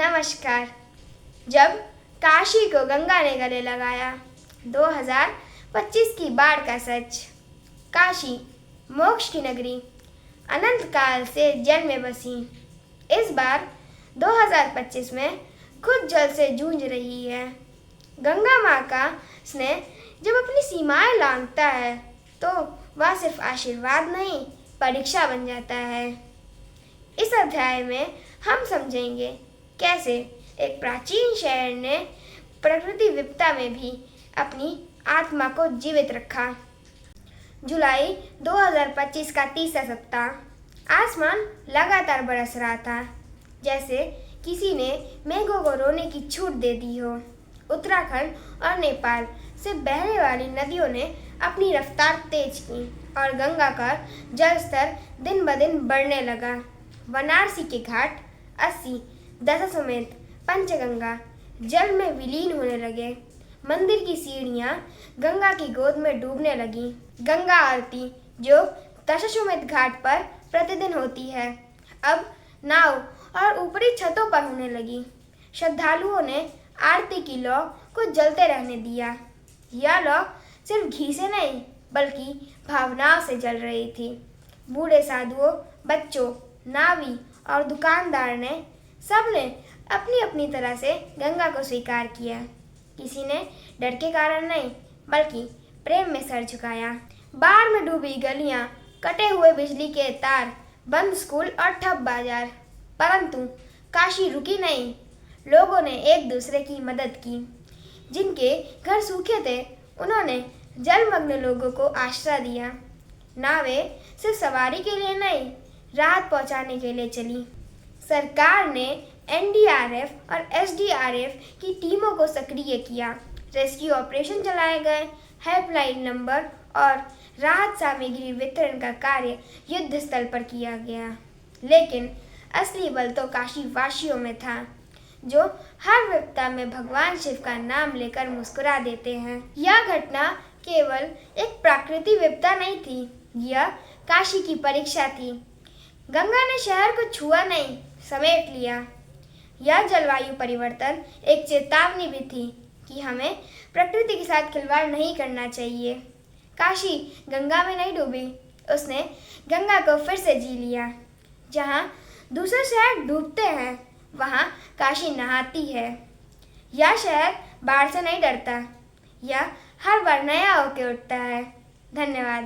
नमस्कार। जब काशी को गंगा ने गले लगाया, 2025 की बाढ़ का सच। काशी मोक्ष की नगरी, अनंत काल से जल में बसी, इस बार 2025 में खुद जल से जूझ रही है। गंगा माँ का स्नेह जब अपनी सीमाएं लांघता है तो वह सिर्फ आशीर्वाद नहीं, परीक्षा बन जाता है। इस अध्याय में हम समझेंगे कैसे एक प्राचीन शहर ने प्रकृति विपदा में भी अपनी आत्मा को जीवित रखा। जुलाई 2025 का तीसरा सप्ताह। आसमान लगातार बरस रहा था, जैसे किसी ने मेघों को रोने की छूट दे दी हो। उत्तराखंड और नेपाल से बहने वाली नदियों ने अपनी रफ्तार तेज की और गंगा का जल स्तर दिन ब दिन बढ़ने लगा। वाराणसी के घाट, अस्सी दशाश्वमेध, पंचगंगा जल में विलीन होने लगे। मंदिर की सीढ़ियाँ गंगा की गोद में डूबने लगी। गंगा आरती जो दशाश्वमेध घाट पर प्रतिदिन होती है, अब नाव और ऊपरी छतों पर होने लगी। श्रद्धालुओं ने आरती की लौ को जलते रहने दिया। यह लौ सिर्फ घी से नहीं बल्कि भावनाओं से जल रही थी। बूढ़े साधुओं, बच्चों, नावी और दुकानदार ने सबने अपनी अपनी तरह से गंगा को स्वीकार किया। किसी ने डर के कारण नहीं बल्कि प्रेम में सर झुकाया। बाढ़ में डूबी गलियां, कटे हुए बिजली के तार, बंद स्कूल और ठप बाजार, परंतु काशी रुकी नहीं। लोगों ने एक दूसरे की मदद की। जिनके घर सूखे थे उन्होंने जलमग्न लोगों को आश्रय दिया। नावें सिर्फ सवारी के लिए नहीं, राहत पहुंचाने के लिए चली। सरकार ने एनडीआरएफ और एसडीआरएफ की टीमों को सक्रिय किया। रेस्क्यू ऑपरेशन चलाए गए। हेल्पलाइन नंबर और राहत सामग्री वितरण का कार्य युद्ध स्थल पर किया गया। लेकिन असली बल तो काशी वासियों में था, जो हर विपदा में भगवान शिव का नाम लेकर मुस्कुरा देते हैं। यह घटना केवल एक प्राकृतिक विपदा नहीं थी, यह काशी की परीक्षा थी। गंगा ने शहर को छुआ नहीं, समेट लिया। यह जलवायु परिवर्तन एक चेतावनी भी थी कि हमें प्रकृति के साथ खिलवाड़ नहीं करना चाहिए। काशी गंगा में नहीं डूबी, उसने गंगा को फिर से जी लिया। जहाँ दूसरे शहर डूबते हैं, वहाँ काशी नहाती है। यह शहर बाढ़ से नहीं डरता, यह हर बार नया होके उठता है। धन्यवाद।